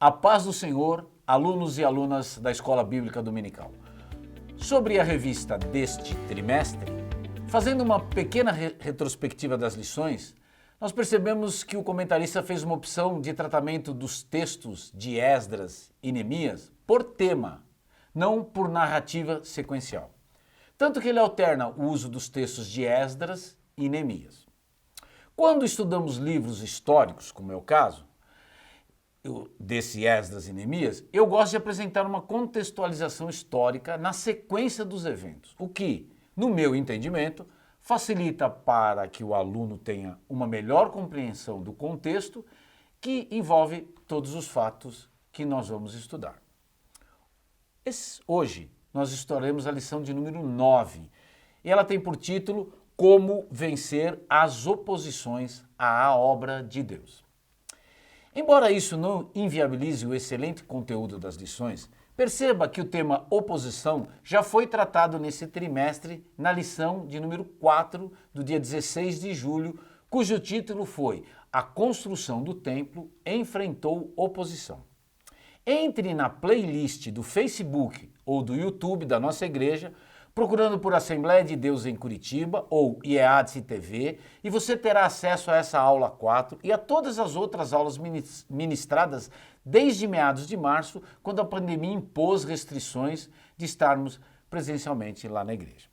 A paz do Senhor, alunos e alunas da Escola Bíblica Dominical. Sobre a revista deste trimestre, fazendo uma pequena retrospectiva das lições, nós percebemos que o comentarista fez uma opção de tratamento dos textos de Esdras e Neemias por tema, não por narrativa sequencial. Tanto que ele alterna o uso dos textos de Esdras e Neemias. Quando estudamos livros históricos, como é o caso, desse Esdras e Neemias, eu gosto de apresentar uma contextualização histórica na sequência dos eventos, o que, no meu entendimento, facilita para que o aluno tenha uma melhor compreensão do contexto que envolve todos os fatos que nós vamos estudar. Hoje nós estudaremos a lição de número 9 e ela tem por título Como vencer as oposições à obra de Deus. Embora isso não inviabilize o excelente conteúdo das lições, perceba que o tema oposição já foi tratado nesse trimestre na lição de número 4 do dia 16 de julho, cujo título foi A construção do templo enfrentou oposição. Entre na playlist do Facebook ou do YouTube da nossa igreja, procurando por Assembleia de Deus em Curitiba ou IEADSE TV, e você terá acesso a essa aula 4 e a todas as outras aulas ministradas desde meados de março, quando a pandemia impôs restrições de estarmos presencialmente lá na igreja.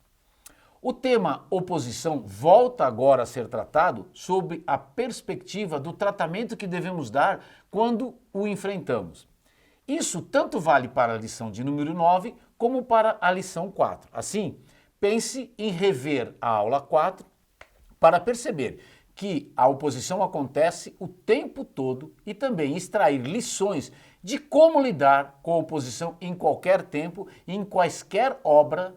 O tema oposição volta agora a ser tratado sob a perspectiva do tratamento que devemos dar quando o enfrentamos. Isso tanto vale para a lição de número 9 como para a lição 4. Assim, pense em rever a aula 4 para perceber que a oposição acontece o tempo todo e também extrair lições de como lidar com a oposição em qualquer tempo e em quaisquer obra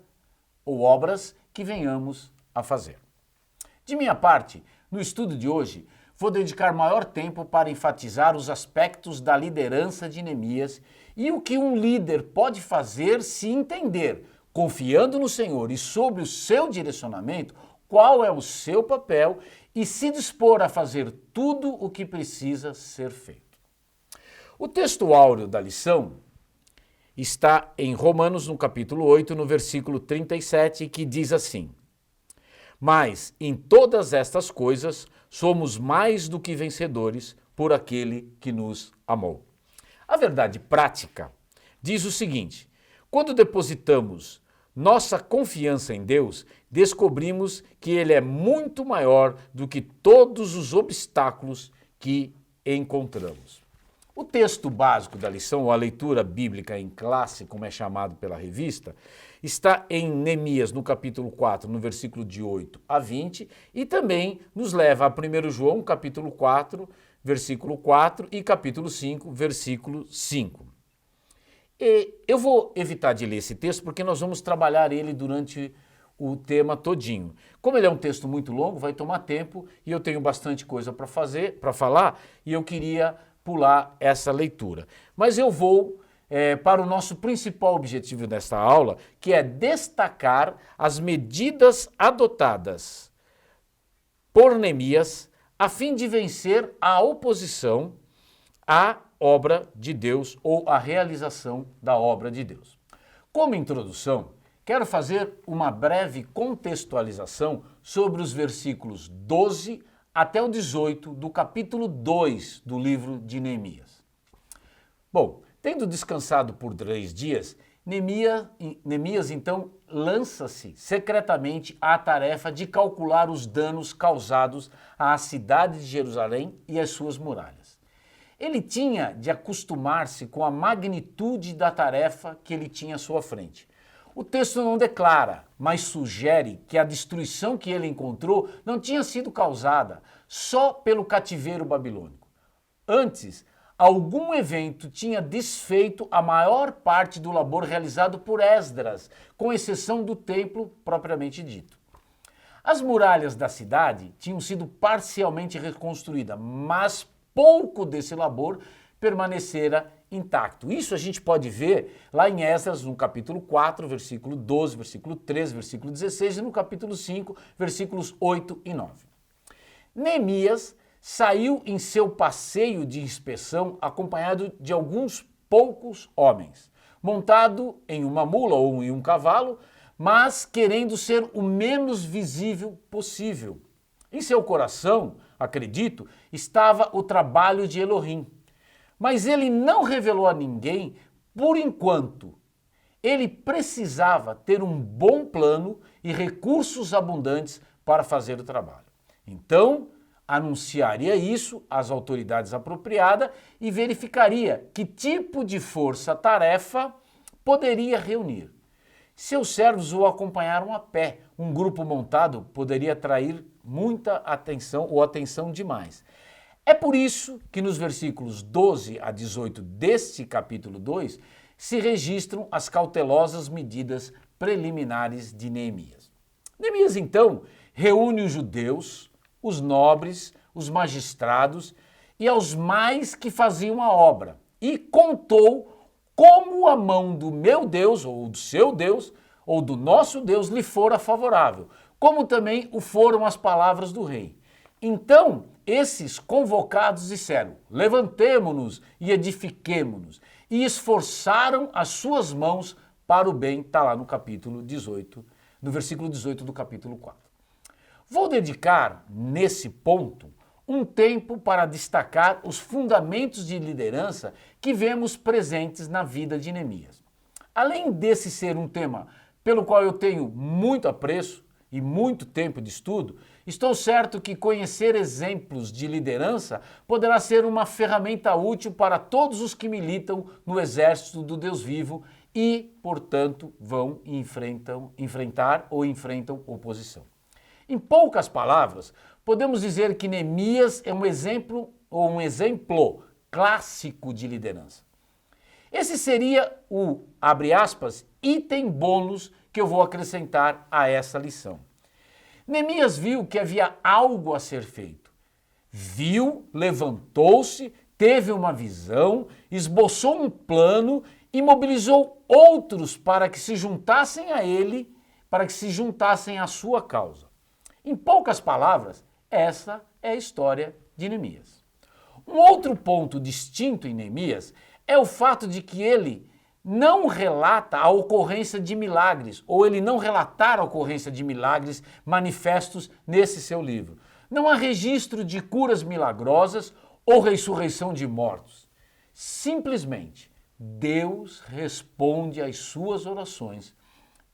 ou obras que venhamos a fazer. De minha parte, no estudo de hoje, vou dedicar maior tempo para enfatizar os aspectos da liderança de Neemias e o que um líder pode fazer se entender, confiando no Senhor e sob o seu direcionamento, qual é o seu papel e se dispor a fazer tudo o que precisa ser feito. O texto áureo da lição está em Romanos, no capítulo 8, no versículo 37, que diz assim: Mas em todas estas coisas somos mais do que vencedores por aquele que nos amou. A verdade prática diz o seguinte: quando depositamos nossa confiança em Deus, descobrimos que Ele é muito maior do que todos os obstáculos que encontramos. O texto básico da lição, ou a leitura bíblica em classe, como é chamado pela revista, está em Neemias, no capítulo 4, no versículo de 8 a 20, e também nos leva a 1 João, capítulo 4, versículo 4 e capítulo 5, versículo 5. E eu vou evitar de ler esse texto porque nós vamos trabalhar ele durante o tema todinho. Como ele é um texto muito longo, vai tomar tempo e eu tenho bastante coisa para falar e eu queria pular essa leitura. Mas eu vou para o nosso principal objetivo desta aula, que é destacar as medidas adotadas por Neemias a fim de vencer a oposição à obra de Deus ou à realização da obra de Deus. Como introdução, quero fazer uma breve contextualização sobre os versículos 12 até o 18 do capítulo 2 do livro de Neemias. Bom, tendo descansado por 3 dias, Neemias então lança-se secretamente à tarefa de calcular os danos causados à cidade de Jerusalém e às suas muralhas. Ele tinha de acostumar-se com a magnitude da tarefa que ele tinha à sua frente. O texto não declara, mas sugere que a destruição que ele encontrou não tinha sido causada só pelo cativeiro babilônico. Antes, algum evento tinha desfeito a maior parte do labor realizado por Esdras, com exceção do templo propriamente dito. As muralhas da cidade tinham sido parcialmente reconstruídas, mas pouco desse labor permanecera intacto. Isso a gente pode ver lá em Esdras, no capítulo 4, versículo 12, versículo 13, versículo 16 e no capítulo 5, versículos 8 e 9. Neemias saiu em seu passeio de inspeção acompanhado de alguns poucos homens, montado em uma mula ou em um cavalo, mas querendo ser o menos visível possível. Em seu coração, acredito, estava o trabalho de Elohim. Mas ele não revelou a ninguém por enquanto. Ele precisava ter um bom plano e recursos abundantes para fazer o trabalho. Então, anunciaria isso às autoridades apropriadas e verificaria que tipo de força-tarefa poderia reunir. Seus servos o acompanharam a pé. Um grupo montado poderia atrair muita atenção ou atenção demais. É por isso que nos versículos 12 a 18 deste capítulo 2 se registram as cautelosas medidas preliminares de Neemias. Neemias, então, reúne os judeus, os nobres, os magistrados e aos mais que faziam a obra e contou como a mão do meu Deus, ou do seu Deus, ou do nosso Deus lhe fora favorável, como também o foram as palavras do rei. Então, esses convocados disseram: levantemo-nos e edifiquemo-nos, e esforçaram as suas mãos para o bem, está lá no capítulo 18, no versículo 18 do capítulo 4. Vou dedicar, nesse ponto, um tempo para destacar os fundamentos de liderança que vemos presentes na vida de Neemias. Além desse ser um tema pelo qual eu tenho muito apreço e muito tempo de estudo, estou certo que conhecer exemplos de liderança poderá ser uma ferramenta útil para todos os que militam no exército do Deus vivo e, portanto, vão e enfrentar ou enfrentam oposição. Em poucas palavras, podemos dizer que Neemias é um exemplo ou um exemplo clássico de liderança. Esse seria o, abre aspas, item bônus que eu vou acrescentar a essa lição. Neemias viu que havia algo a ser feito. Viu, levantou-se, teve uma visão, esboçou um plano e mobilizou outros para que se juntassem a ele, para que se juntassem à sua causa. Em poucas palavras, essa é a história de Neemias. Um outro ponto distinto em Neemias é o fato de que ele não relata a ocorrência de milagres, ou ele não relatar a ocorrência de milagres manifestos nesse seu livro. Não há registro de curas milagrosas ou ressurreição de mortos. Simplesmente, Deus responde às suas orações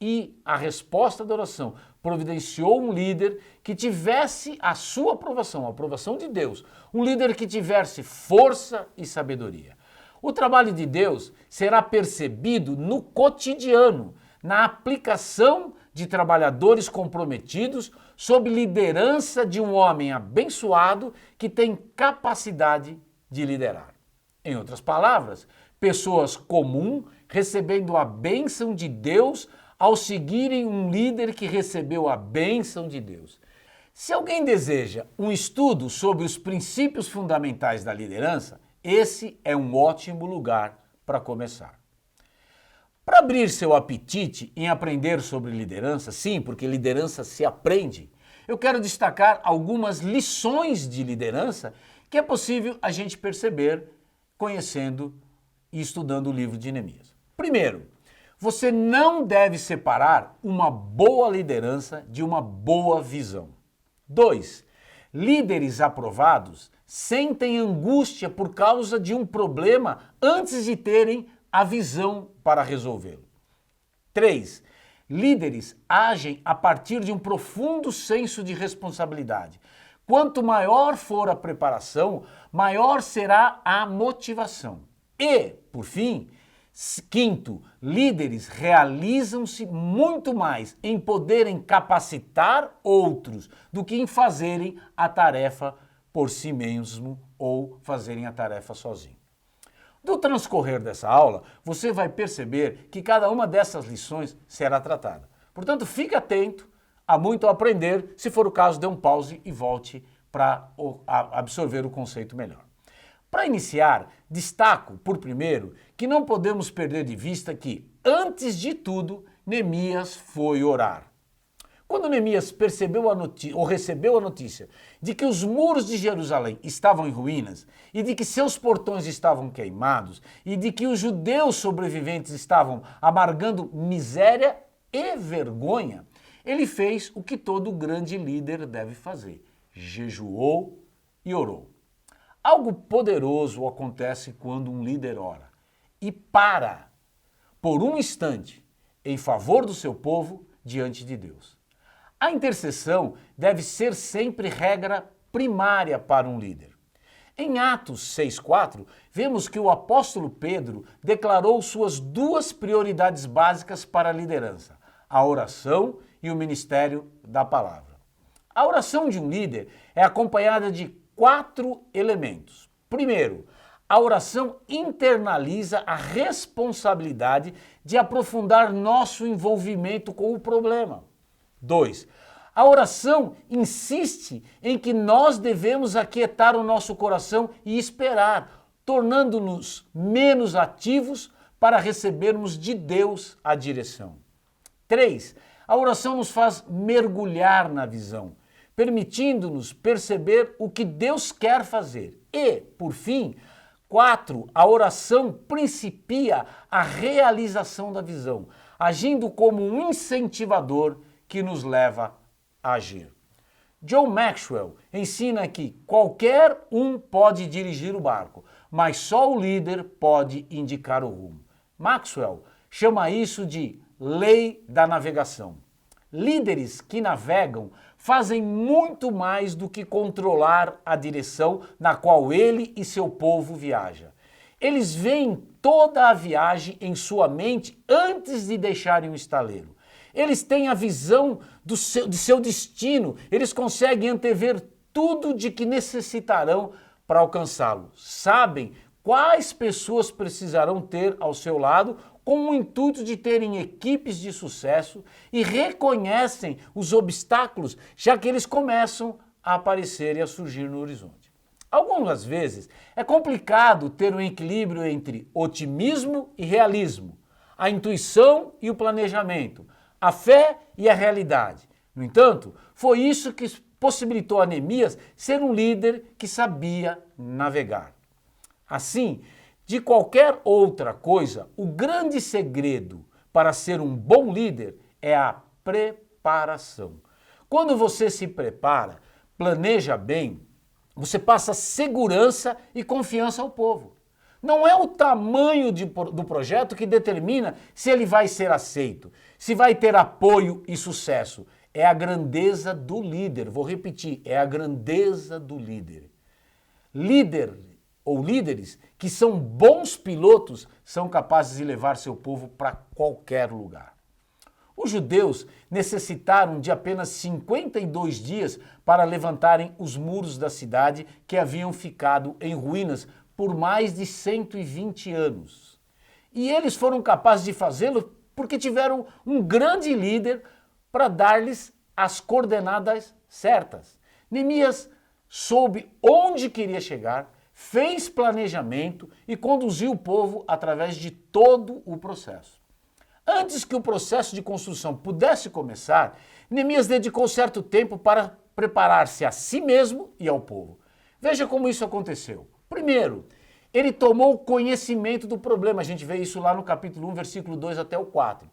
e a resposta da oração providenciou um líder que tivesse a sua aprovação, a aprovação de Deus, um líder que tivesse força e sabedoria. O trabalho de Deus será percebido no cotidiano, na aplicação de trabalhadores comprometidos sob liderança de um homem abençoado que tem capacidade de liderar. Em outras palavras, pessoas comuns recebendo a bênção de Deus ao seguirem um líder que recebeu a bênção de Deus. Se alguém deseja um estudo sobre os princípios fundamentais da liderança, esse é um ótimo lugar para começar. Para abrir seu apetite em aprender sobre liderança, sim, porque liderança se aprende, eu quero destacar algumas lições de liderança que é possível a gente perceber conhecendo e estudando o livro de Neemias. Primeiro, você não deve separar uma boa liderança de uma boa visão. 2. Líderes aprovados sentem angústia por causa de um problema antes de terem a visão para resolvê-lo. 3. Líderes agem a partir de um profundo senso de responsabilidade. Quanto maior for a preparação, maior será a motivação. E, por fim, 5, líderes realizam-se muito mais em poderem capacitar outros do que em fazerem a tarefa por si mesmo ou fazerem a tarefa sozinho. No transcorrer dessa aula, você vai perceber que cada uma dessas lições será tratada. Portanto, fique atento, há muito a aprender. Se for o caso, dê um pause e volte para absorver o conceito melhor. Para iniciar, destaco, por primeiro, que não podemos perder de vista que, antes de tudo, Neemias foi orar. Quando Neemias percebeu ou recebeu a notícia de que os muros de Jerusalém estavam em ruínas e de que seus portões estavam queimados e de que os judeus sobreviventes estavam amargando miséria e vergonha, ele fez o que todo grande líder deve fazer: jejuou e orou. Algo poderoso acontece quando um líder ora e para, por um instante, em favor do seu povo diante de Deus. A intercessão deve ser sempre regra primária para um líder. Em Atos 6,4, vemos que o apóstolo Pedro declarou suas duas prioridades básicas para a liderança: a oração e o ministério da palavra. A oração de um líder é acompanhada de 4 elementos. Primeiro, a oração internaliza a responsabilidade de aprofundar nosso envolvimento com o problema. 2. A oração insiste em que nós devemos aquietar o nosso coração e esperar, tornando-nos menos ativos para recebermos de Deus a direção. 3. A oração nos faz mergulhar na visão, permitindo-nos perceber o que Deus quer fazer. E, por fim, 4. A oração principia a realização da visão, agindo como um incentivador que nos leva a agir. John Maxwell ensina que qualquer um pode dirigir o barco, mas só o líder pode indicar o rumo. Maxwell chama isso de lei da navegação. Líderes que navegam fazem muito mais do que controlar a direção na qual ele e seu povo viajam. Eles veem toda a viagem em sua mente antes de deixarem o estaleiro. Eles têm a visão de seu destino, eles conseguem antever tudo de que necessitarão para alcançá-lo. Sabem quais pessoas precisarão ter ao seu lado com o intuito de terem equipes de sucesso e reconhecem os obstáculos, já que eles começam a aparecer e a surgir no horizonte. Algumas vezes é complicado ter um equilíbrio entre otimismo e realismo, a intuição e o planejamento, a fé e a realidade. No entanto, foi isso que possibilitou a Neemias ser um líder que sabia navegar. Assim, de qualquer outra coisa, o grande segredo para ser um bom líder é a preparação. Quando você se prepara, planeja bem, você passa segurança e confiança ao povo. Não é o tamanho do projeto que determina se ele vai ser aceito, se vai ter apoio e sucesso. É a grandeza do líder. Vou repetir, é a grandeza do líder. Líder ou líderes que são bons pilotos são capazes de levar seu povo para qualquer lugar. Os judeus necessitaram de apenas 52 dias para levantarem os muros da cidade que haviam ficado em ruínas por mais de 120 anos. E eles foram capazes de fazê-lo porque tiveram um grande líder para dar-lhes as coordenadas certas. Neemias soube onde queria chegar, fez planejamento e conduziu o povo através de todo o processo. Antes que o processo de construção pudesse começar, Neemias dedicou certo tempo para preparar-se a si mesmo e ao povo. Veja como isso aconteceu. Primeiro, ele tomou conhecimento do problema. A gente vê isso lá no capítulo 1, versículo 2 até o 4.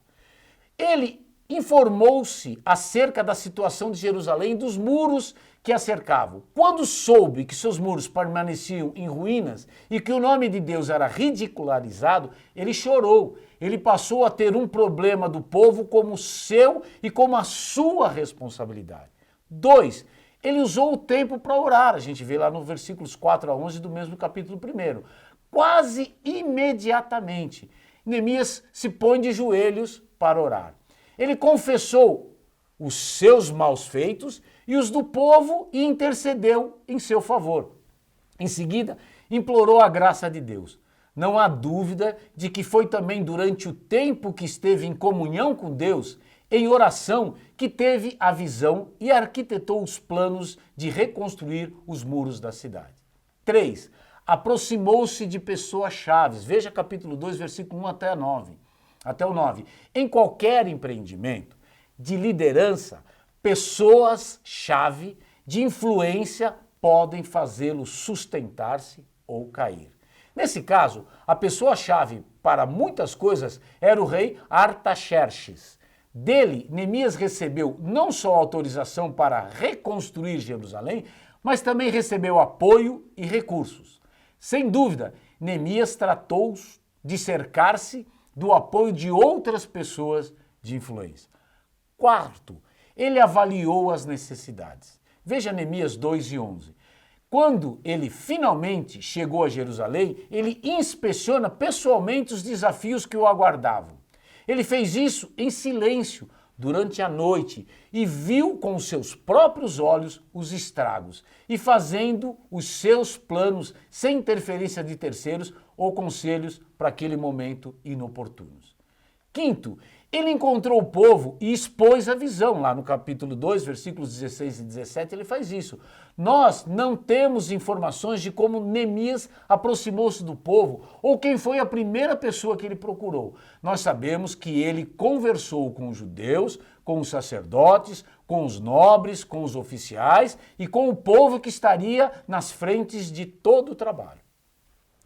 Ele informou-se acerca da situação de Jerusalém e dos muros que a cercavam. Quando soube que seus muros permaneciam em ruínas e que o nome de Deus era ridicularizado, ele chorou. Ele passou a ter um problema do povo como seu e como a sua responsabilidade. 2. Ele usou o tempo para orar. A gente vê lá no versículos 4 a 11 do mesmo capítulo 1. Quase imediatamente, Neemias se põe de joelhos para orar. Ele confessou os seus maus feitos e os do povo e intercedeu em seu favor. Em seguida, implorou a graça de Deus. Não há dúvida de que foi também durante o tempo que esteve em comunhão com Deus, em oração, que teve a visão e arquitetou os planos de reconstruir os muros da cidade. 3. Aproximou-se de pessoas chaves. Veja capítulo 2, versículo 1 até o 9. Em qualquer empreendimento de liderança, pessoas-chave de influência podem fazê-lo sustentar-se ou cair. Nesse caso, a pessoa-chave para muitas coisas era o rei Artaxerxes. Dele, Neemias recebeu não só autorização para reconstruir Jerusalém, mas também recebeu apoio e recursos. Sem dúvida, Neemias tratou de cercar-se do apoio de outras pessoas de influência. Quarto, ele avaliou as necessidades. Veja Neemias 2:11. Quando ele finalmente chegou a Jerusalém, ele inspeciona pessoalmente os desafios que o aguardavam. Ele fez isso em silêncio durante a noite e viu com seus próprios olhos os estragos e fazendo os seus planos sem interferência de terceiros ou conselhos para aquele momento inoportunos. Quinto, ele encontrou o povo e expôs a visão. Lá no capítulo 2, versículos 16 e 17, ele faz isso. Nós não temos informações de como Neemias aproximou-se do povo ou quem foi a primeira pessoa que ele procurou. Nós sabemos que ele conversou com os judeus, com os sacerdotes, com os nobres, com os oficiais e com o povo que estaria nas frentes de todo o trabalho.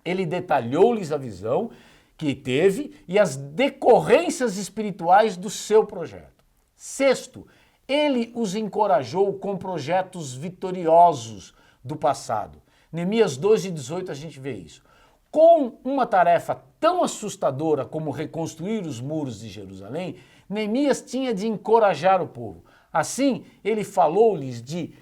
Ele detalhou-lhes a visão que teve e as decorrências espirituais do seu projeto. Sexto, ele os encorajou com projetos vitoriosos do passado. Neemias 2:18 a gente vê isso. Com uma tarefa tão assustadora como reconstruir os muros de Jerusalém, Neemias tinha de encorajar o povo. Assim, ele falou-lhes de,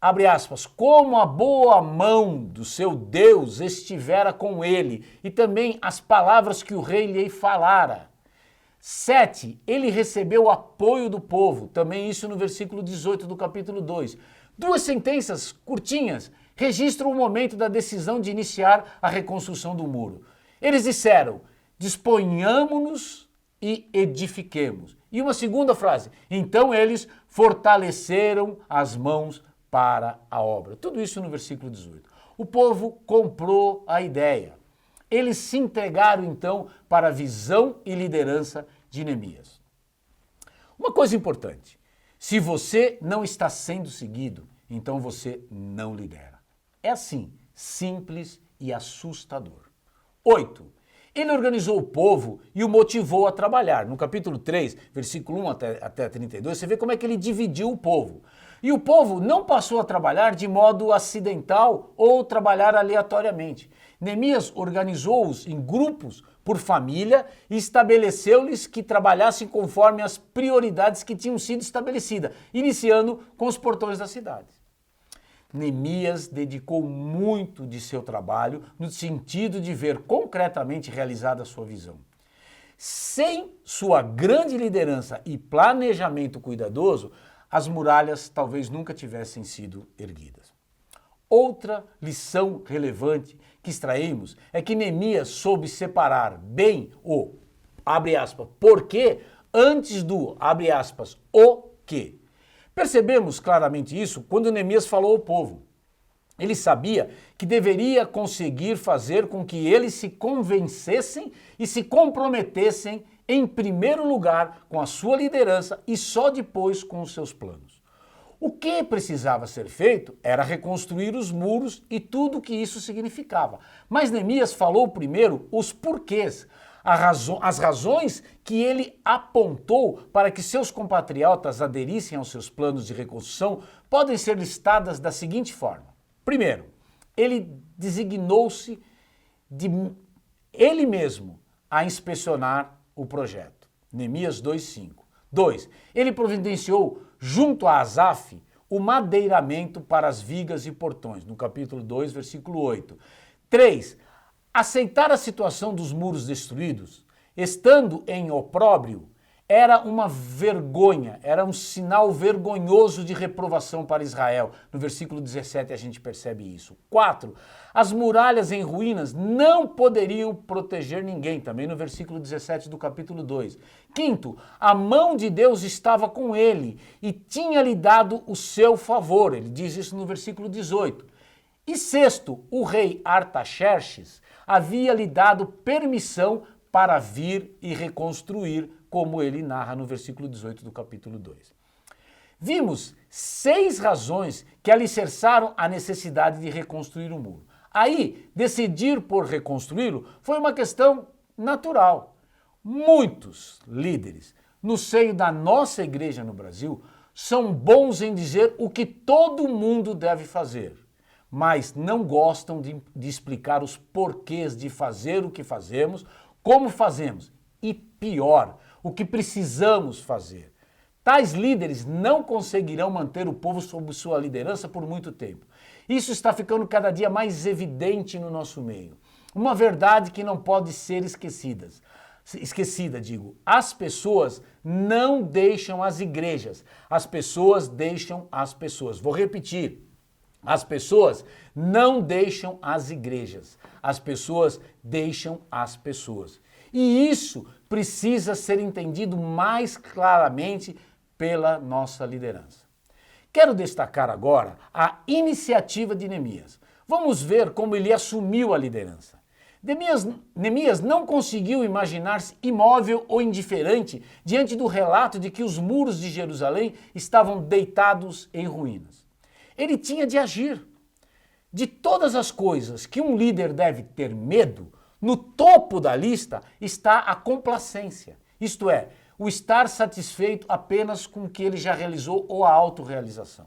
abre aspas, como a boa mão do seu Deus estivera com ele, e também as palavras que o rei lhe falara. 7. Ele recebeu o apoio do povo, também isso no versículo 18 do capítulo 2. Duas sentenças curtinhas registram o momento da decisão de iniciar a reconstrução do muro. Eles disseram, disponhamo-nos e edifiquemos. E uma segunda frase, então eles fortaleceram as mãos para a obra. Tudo isso no versículo 18. O povo comprou a ideia. Eles se entregaram então para a visão e liderança de Neemias. Uma coisa importante, se você não está sendo seguido, então você não lidera. É assim, simples e assustador. 8. Ele organizou o povo e o motivou a trabalhar. No capítulo 3, versículo 1 até 32, você vê como é que ele dividiu o povo. E o povo não passou a trabalhar de modo acidental ou trabalhar aleatoriamente. Neemias organizou-os em grupos por família e estabeleceu-lhes que trabalhassem conforme as prioridades que tinham sido estabelecidas, iniciando com os portões da cidade. Neemias dedicou muito de seu trabalho no sentido de ver concretamente realizada a sua visão. Sem sua grande liderança e planejamento cuidadoso, as muralhas talvez nunca tivessem sido erguidas. Outra lição relevante que extraímos é que Neemias soube separar bem o, abre aspas, porquê antes do, abre aspas, o quê. Percebemos claramente isso quando Neemias falou ao povo. Ele sabia que deveria conseguir fazer com que eles se convencessem e se comprometessem em primeiro lugar com a sua liderança e só depois com os seus planos. O que precisava ser feito era reconstruir os muros e tudo o que isso significava. Mas Neemias falou primeiro os porquês, as razões que ele apontou para que seus compatriotas aderissem aos seus planos de reconstrução podem ser listadas da seguinte forma. Primeiro, ele designou-se ele mesmo a inspecionar o projeto. Neemias 2:5. 2. Ele providenciou junto a Asaf o madeiramento para as vigas e portões, no capítulo 2, versículo 8. 3. Aceitar a situação dos muros destruídos, estando em opróbrio, era uma vergonha, era um sinal vergonhoso de reprovação para Israel. No versículo 17 a gente percebe isso. 4. As muralhas em ruínas não poderiam proteger ninguém, também no versículo 17 do capítulo 2. 5. A mão de Deus estava com ele e tinha-lhe dado o seu favor. Ele diz isso no versículo 18. E 6. O rei Artaxerxes havia lhe dado permissão para vir e reconstruir, como ele narra no versículo 18 do capítulo 2. vimos 6 razões que alicerçaram a necessidade de reconstruir o muro. Aí, decidir por reconstruí-lo foi uma questão natural. Muitos líderes no seio da nossa igreja no Brasil são bons em dizer o que todo mundo deve fazer, mas não gostam de explicar os porquês de fazer o que fazemos, como fazemos e, pior, o que precisamos fazer. Tais líderes não conseguirão manter o povo sob sua liderança por muito tempo. Isso está ficando cada dia mais evidente no nosso meio. Uma verdade que não pode ser esquecida. As pessoas não deixam as igrejas, as pessoas deixam as pessoas. Vou repetir, as pessoas não deixam as igrejas, as pessoas deixam as pessoas. E isso precisa ser entendido mais claramente pela nossa liderança. Quero destacar agora a iniciativa de Neemias. Vamos ver como ele assumiu a liderança. Neemias não conseguiu imaginar-se imóvel ou indiferente diante do relato de que os muros de Jerusalém estavam deitados em ruínas. Ele tinha de agir. De todas as coisas que um líder deve ter medo, no topo da lista está a complacência, isto é, o estar satisfeito apenas com o que ele já realizou ou a autorrealização.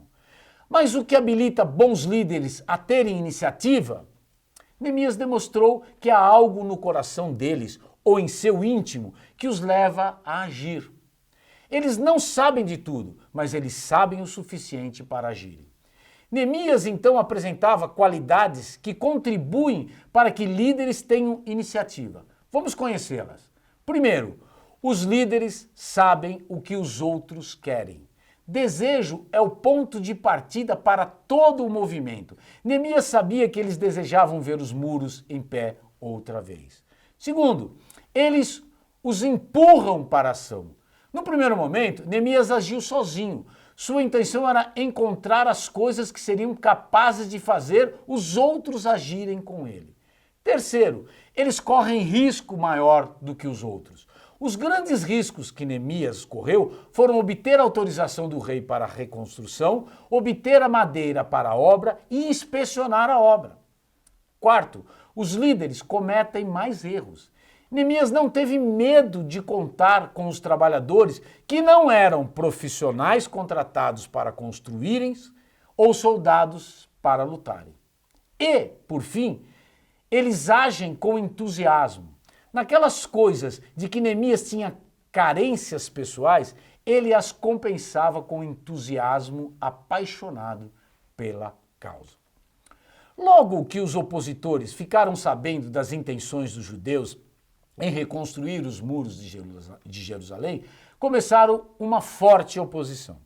Mas o que habilita bons líderes a terem iniciativa? Neemias demonstrou que há algo no coração deles, ou em seu íntimo, que os leva a agir. Eles não sabem de tudo, mas eles sabem o suficiente para agirem. Neemias então apresentava qualidades que contribuem para que líderes tenham iniciativa. Vamos conhecê-las. Primeiro, os líderes sabem o que os outros querem. Desejo é o ponto de partida para todo o movimento. Neemias sabia que eles desejavam ver os muros em pé outra vez. Segundo, eles os empurram para a ação. No primeiro momento, Neemias agiu sozinho. Sua intenção era encontrar as coisas que seriam capazes de fazer os outros agirem com ele. Terceiro, eles correm risco maior do que os outros. Os grandes riscos que Neemias correu foram obter a autorização do rei para a reconstrução, obter a madeira para a obra e inspecionar a obra. Quarto, os líderes cometem mais erros. Neemias não teve medo de contar com os trabalhadores que não eram profissionais contratados para construírem ou soldados para lutarem. E, por fim, eles agem com entusiasmo. Naquelas coisas de que Neemias tinha carências pessoais, ele as compensava com entusiasmo apaixonado pela causa. Logo que os opositores ficaram sabendo das intenções dos judeus em reconstruir os muros de Jerusalém, começaram uma forte oposição.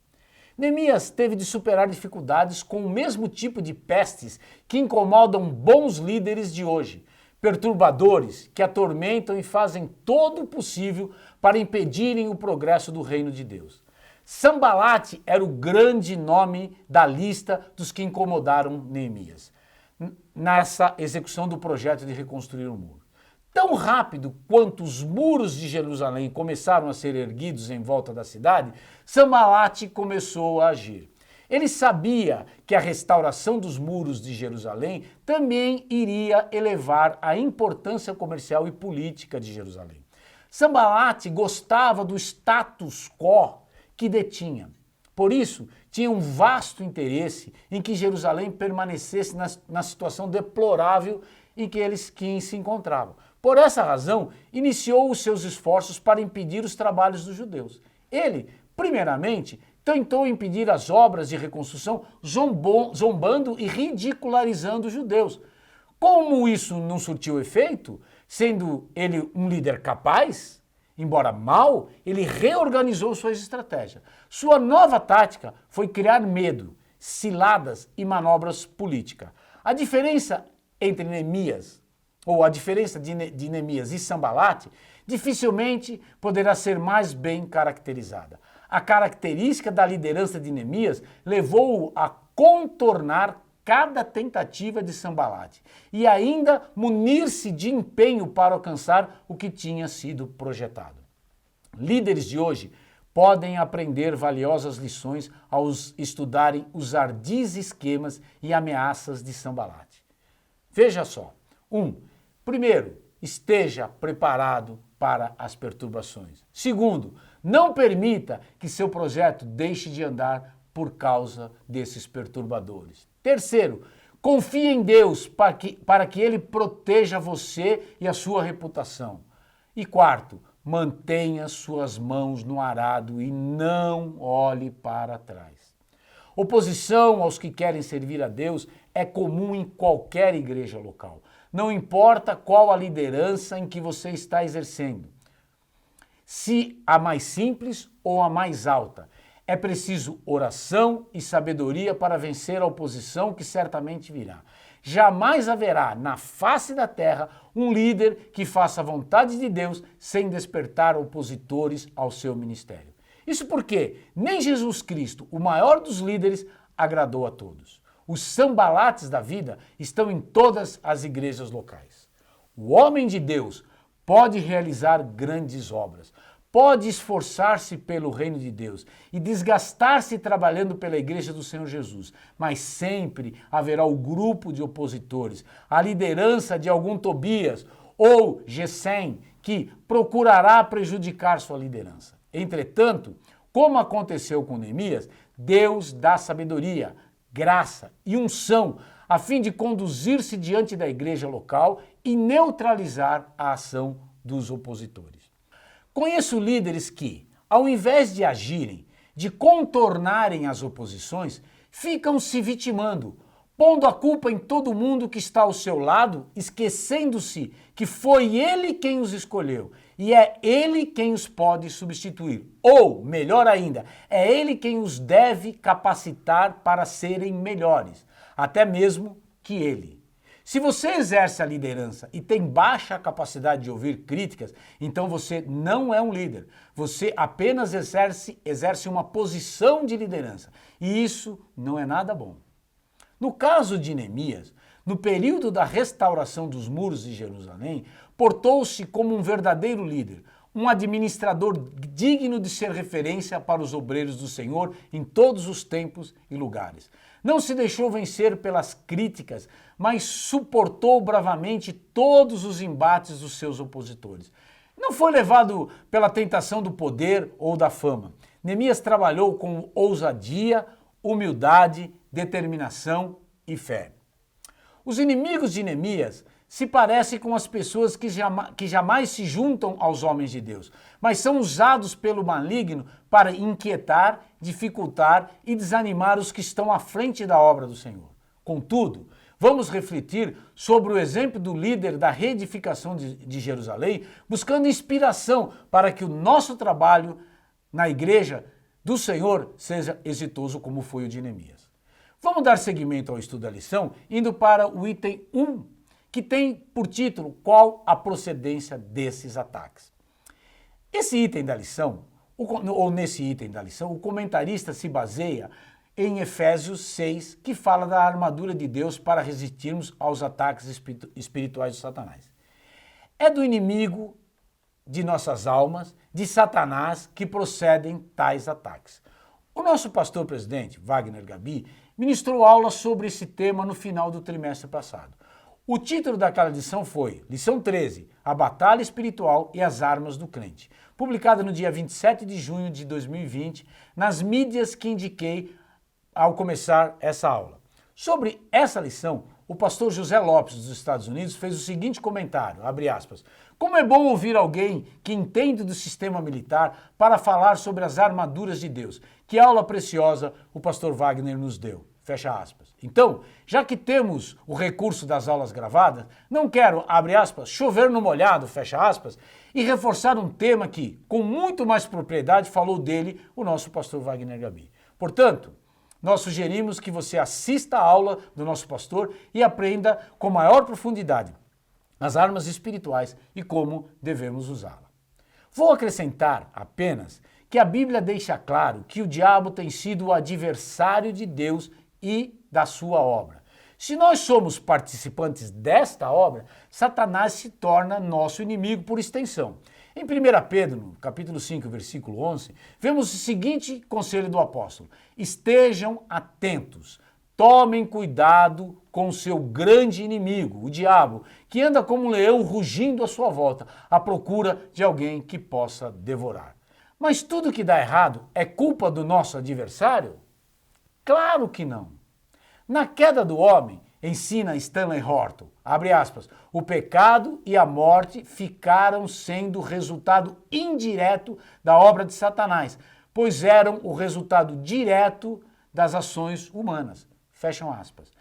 Neemias teve de superar dificuldades com o mesmo tipo de pestes que incomodam bons líderes de hoje, perturbadores que atormentam e fazem todo o possível para impedirem o progresso do reino de Deus. Sanbalate era o grande nome da lista dos que incomodaram Neemias nessa execução do projeto de reconstruir o muro. Tão rápido quanto os muros de Jerusalém começaram a ser erguidos em volta da cidade, Sanbalate começou a agir. Ele sabia que a restauração dos muros de Jerusalém também iria elevar a importância comercial e política de Jerusalém. Sanbalate gostava do status quo que detinha. Por isso, tinha um vasto interesse em que Jerusalém permanecesse na situação deplorável em que se encontravam. Por essa razão, iniciou os seus esforços para impedir os trabalhos dos judeus. Ele, primeiramente, tentou impedir as obras de reconstrução zombando e ridicularizando os judeus. Como isso não surtiu efeito, sendo ele um líder capaz, embora mau, ele reorganizou suas estratégias. Sua nova tática foi criar medo, ciladas e manobras políticas. A diferença entre Neemias de Neemias e Sanbalate dificilmente poderá ser mais bem caracterizada. A característica da liderança de Neemias levou-o a contornar cada tentativa de Sanbalate e ainda munir-se de empenho para alcançar o que tinha sido projetado. Líderes de hoje podem aprender valiosas lições ao estudarem os ardis esquemas e ameaças de Sanbalat. Veja só. Primeiro, esteja preparado para as perturbações. Segundo, não permita que seu projeto deixe de andar por causa desses perturbadores. Terceiro, confie em Deus para que Ele proteja você e a sua reputação. E quarto, mantenha suas mãos no arado e não olhe para trás. Oposição aos que querem servir a Deus é comum em qualquer igreja local. Não importa qual a liderança em que você está exercendo. Se a mais simples ou a mais alta. É preciso oração e sabedoria para vencer a oposição que certamente virá. Jamais haverá na face da terra um líder que faça a vontade de Deus sem despertar opositores ao seu ministério. Isso porque nem Jesus Cristo, o maior dos líderes, agradou a todos. Os Sanbalates da vida estão em todas as igrejas locais. O homem de Deus pode realizar grandes obras, pode esforçar-se pelo reino de Deus e desgastar-se trabalhando pela igreja do Senhor Jesus, mas sempre haverá o grupo de opositores, a liderança de algum Tobias ou Gesem que procurará prejudicar sua liderança. Entretanto, como aconteceu com Neemias, Deus dá sabedoria, graça e unção a fim de conduzir-se diante da igreja local e neutralizar a ação dos opositores. Conheço líderes que, ao invés de agirem, de contornarem as oposições, ficam se vitimando, pondo a culpa em todo mundo que está ao seu lado, esquecendo-se que foi ele quem os escolheu e é ele quem os pode substituir. Ou, melhor ainda, é ele quem os deve capacitar para serem melhores, até mesmo que ele. Se você exerce a liderança e tem baixa capacidade de ouvir críticas, então você não é um líder. Você apenas exerce uma posição de liderança. E isso não é nada bom. No caso de Neemias, no período da restauração dos muros de Jerusalém, portou-se como um verdadeiro líder, um administrador digno de ser referência para os obreiros do Senhor em todos os tempos e lugares. Não se deixou vencer pelas críticas, mas suportou bravamente todos os embates dos seus opositores. Não foi levado pela tentação do poder ou da fama. Neemias trabalhou com ousadia, humildade, determinação e fé. Os inimigos de Neemias se parecem com as pessoas que jamais se juntam aos homens de Deus, mas são usados pelo maligno para inquietar, dificultar e desanimar os que estão à frente da obra do Senhor. Contudo, vamos refletir sobre o exemplo do líder da reedificação de Jerusalém, buscando inspiração para que o nosso trabalho na igreja do Senhor seja exitoso como foi o de Neemias. Vamos dar seguimento ao estudo da lição, indo para o item 1, que tem por título qual a procedência desses ataques. Esse item da lição, nesse item da lição, o comentarista se baseia em Efésios 6, que fala da armadura de Deus para resistirmos aos ataques espirituais de Satanás. É do inimigo de nossas almas, de Satanás, que procedem tais ataques. O nosso pastor presidente, Wagner Gabi, ministrou aula sobre esse tema no final do trimestre passado. O título daquela lição foi Lição 13, a batalha espiritual e as armas do crente, publicada no dia 27 de junho de 2020, nas mídias que indiquei ao começar essa aula. Sobre essa lição, o pastor José Lopes, dos Estados Unidos, fez o seguinte comentário, abre aspas, como é bom ouvir alguém que entende do sistema militar para falar sobre as armaduras de Deus. Que aula preciosa o pastor Wagner nos deu. Fecha aspas. Então, já que temos o recurso das aulas gravadas, não quero, abre aspas, chover no molhado, fecha aspas, e reforçar um tema que, com muito mais propriedade, falou dele o nosso pastor Wagner Gabi. Portanto, nós sugerimos que você assista a aula do nosso pastor e aprenda com maior profundidade as armas espirituais e como devemos usá-la. Vou acrescentar apenas que a Bíblia deixa claro que o diabo tem sido o adversário de Deus e da sua obra. Se nós somos participantes desta obra, Satanás se torna nosso inimigo por extensão. Em 1 Pedro, no capítulo 5, versículo 11, vemos o seguinte conselho do apóstolo: estejam atentos, tomem cuidado com o seu grande inimigo, o diabo, que anda como um leão rugindo à sua volta, à procura de alguém que possa devorar. Mas tudo que dá errado é culpa do nosso adversário? Claro que não. Na queda do homem, ensina Stanley Horton, abre aspas, o pecado e a morte ficaram sendo resultado indireto da obra de Satanás, pois eram o resultado direto das ações humanas. Fecham aspas.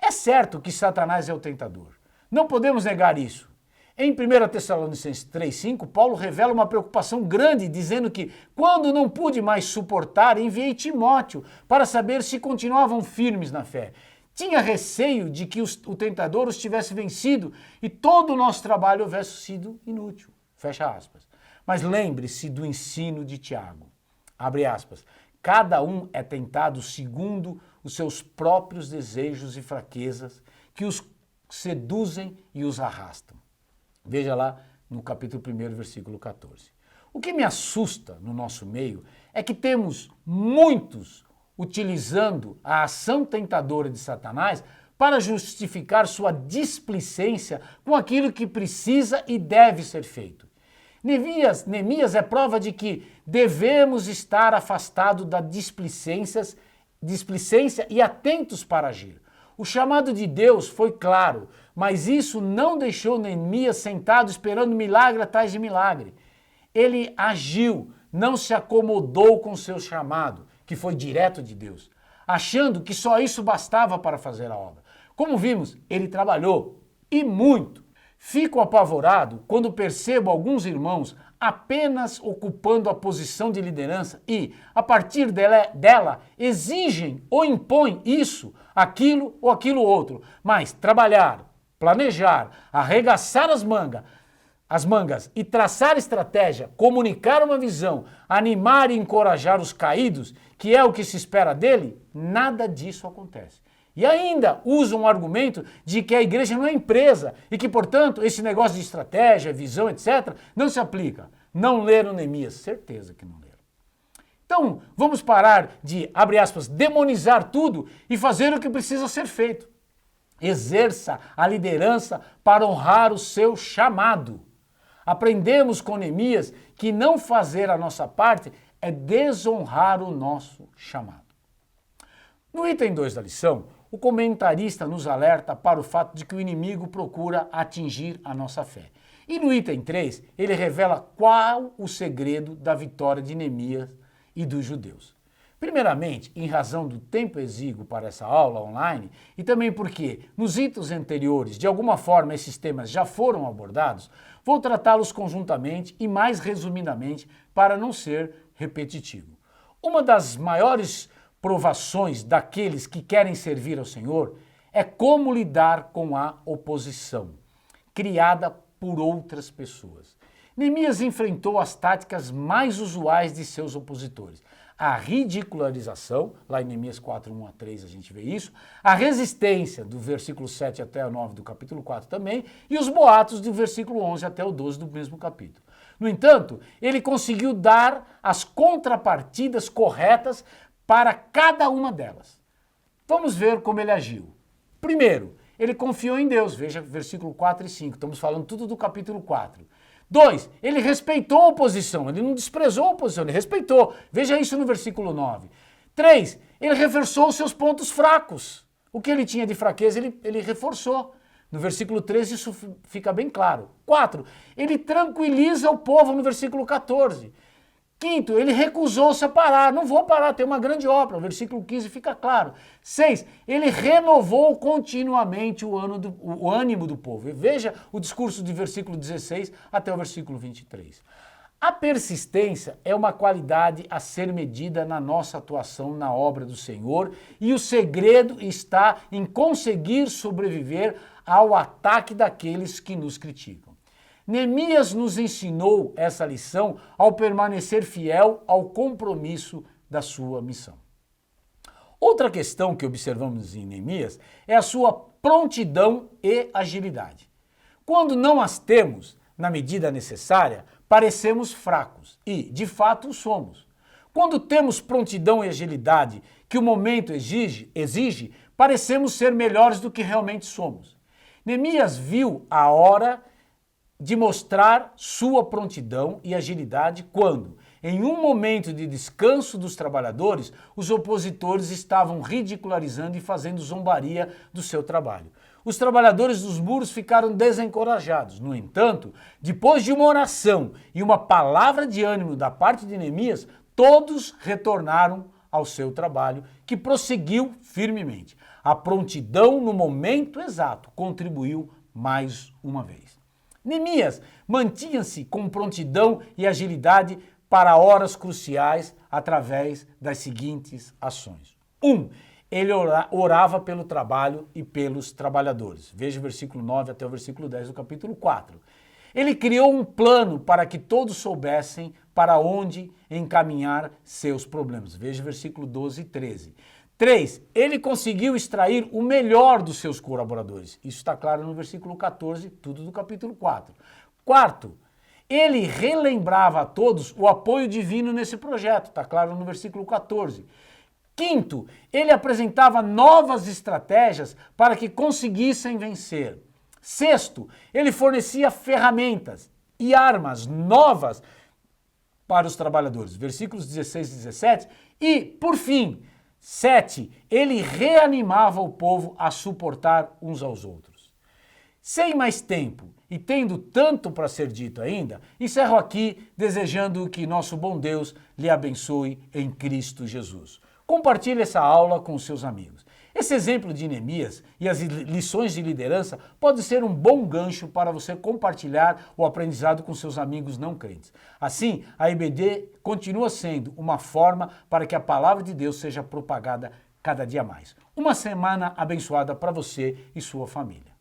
É certo que Satanás é o tentador. Não podemos negar isso. Em 1 Tessalonicenses 3,5, Paulo revela uma preocupação grande, dizendo que, quando não pude mais suportar, enviei Timóteo para saber se continuavam firmes na fé. Tinha receio de que o tentador os tivesse vencido e todo o nosso trabalho houvesse sido inútil. Fecha aspas. Mas lembre-se do ensino de Tiago. Abre aspas. Cada um é tentado segundo os seus próprios desejos e fraquezas, que os seduzem e os arrastam. Veja lá no capítulo 1, versículo 14. O que me assusta no nosso meio é que temos muitos utilizando a ação tentadora de Satanás para justificar sua displicência com aquilo que precisa e deve ser feito. Neemias é prova de que devemos estar afastados da displicência e atentos para agir. O chamado de Deus foi claro, mas isso não deixou Neemias sentado esperando milagre atrás de milagre. Ele agiu, não se acomodou com seu chamado, que foi direto de Deus, achando que só isso bastava para fazer a obra. Como vimos, ele trabalhou, e muito. Fico apavorado quando percebo alguns irmãos apenas ocupando a posição de liderança e, a partir dela, exigem ou impõem isso, aquilo ou aquilo outro. Mas trabalhar, planejar, arregaçar as mangas e traçar estratégia, comunicar uma visão, animar e encorajar os caídos, que é o que se espera dele, nada disso acontece. E ainda usam o argumento de que a igreja não é empresa e que, portanto, esse negócio de estratégia, visão, etc., não se aplica. Não leram Neemias, certeza que não leram. Então, vamos parar de, abre aspas, demonizar tudo e fazer o que precisa ser feito. Exerça a liderança para honrar o seu chamado. Aprendemos com Neemias que não fazer a nossa parte é desonrar o nosso chamado. No item 2 da lição, o comentarista nos alerta para o fato de que o inimigo procura atingir a nossa fé. E no item 3, ele revela qual o segredo da vitória de Neemias e dos judeus. Primeiramente, em razão do tempo exíguo para essa aula online e também porque nos itens anteriores, de alguma forma, esses temas já foram abordados, vou tratá-los conjuntamente e mais resumidamente para não ser repetitivo. Uma das maiores provações daqueles que querem servir ao Senhor é como lidar com a oposição, criada por outras pessoas. Neemias enfrentou as táticas mais usuais de seus opositores. A ridicularização, lá em Neemias 4, 1 a 3 a gente vê isso, a resistência, do versículo 7 até o 9 do capítulo 4 também, e os boatos do versículo 11 até o 12 do mesmo capítulo. No entanto, ele conseguiu dar as contrapartidas corretas para cada uma delas. Vamos ver como ele agiu. Primeiro, ele confiou em Deus, veja versículo 4 e 5, estamos falando tudo do capítulo 4. 2, ele respeitou a oposição, ele não desprezou a oposição, ele respeitou. Veja isso no versículo 9. 3, ele reforçou os seus pontos fracos. O que ele tinha de fraqueza, ele reforçou. No versículo 13 isso fica bem claro. 4, ele tranquiliza o povo no versículo 14. 5, ele recusou-se a parar. Não vou parar, tem uma grande obra. O versículo 15 fica claro. 6, ele renovou continuamente o ânimo do povo. E veja o discurso de versículo 16 até o versículo 23. A persistência é uma qualidade a ser medida na nossa atuação na obra do Senhor e o segredo está em conseguir sobreviver ao ataque daqueles que nos criticam. Neemias nos ensinou essa lição ao permanecer fiel ao compromisso da sua missão. Outra questão que observamos em Neemias é a sua prontidão e agilidade. Quando não as temos, na medida necessária, parecemos fracos e, de fato, somos. Quando temos prontidão e agilidade que o momento exige, parecemos ser melhores do que realmente somos. Neemias viu a hora de mostrar sua prontidão e agilidade quando, em um momento de descanso dos trabalhadores, os opositores estavam ridicularizando e fazendo zombaria do seu trabalho. Os trabalhadores dos muros ficaram desencorajados. No entanto, depois de uma oração e uma palavra de ânimo da parte de Neemias, todos retornaram ao seu trabalho, que prosseguiu firmemente. A prontidão no momento exato contribuiu mais uma vez. Neemias mantinha-se com prontidão e agilidade para horas cruciais através das seguintes ações. 1. Ele orava pelo trabalho e pelos trabalhadores. Veja o versículo 9 até o versículo 10 do capítulo 4. Ele criou um plano para que todos soubessem para onde encaminhar seus problemas. Veja o versículo 12 e 13. 3. Ele conseguiu extrair o melhor dos seus colaboradores. Isso está claro no versículo 14, tudo do capítulo 4. 4. Ele relembrava a todos o apoio divino nesse projeto. Está claro no versículo 14. 5. Ele apresentava novas estratégias para que conseguissem vencer. 6. Ele fornecia ferramentas e armas novas para os trabalhadores. Versículos 16 e 17. E, por fim, 7. Ele reanimava o povo a suportar uns aos outros. Sem mais tempo e tendo tanto para ser dito ainda, encerro aqui desejando que nosso bom Deus lhe abençoe em Cristo Jesus. Compartilhe essa aula com os seus amigos. Esse exemplo de Neemias e as lições de liderança pode ser um bom gancho para você compartilhar o aprendizado com seus amigos não crentes. Assim, a IBD continua sendo uma forma para que a palavra de Deus seja propagada cada dia mais. Uma semana abençoada para você e sua família.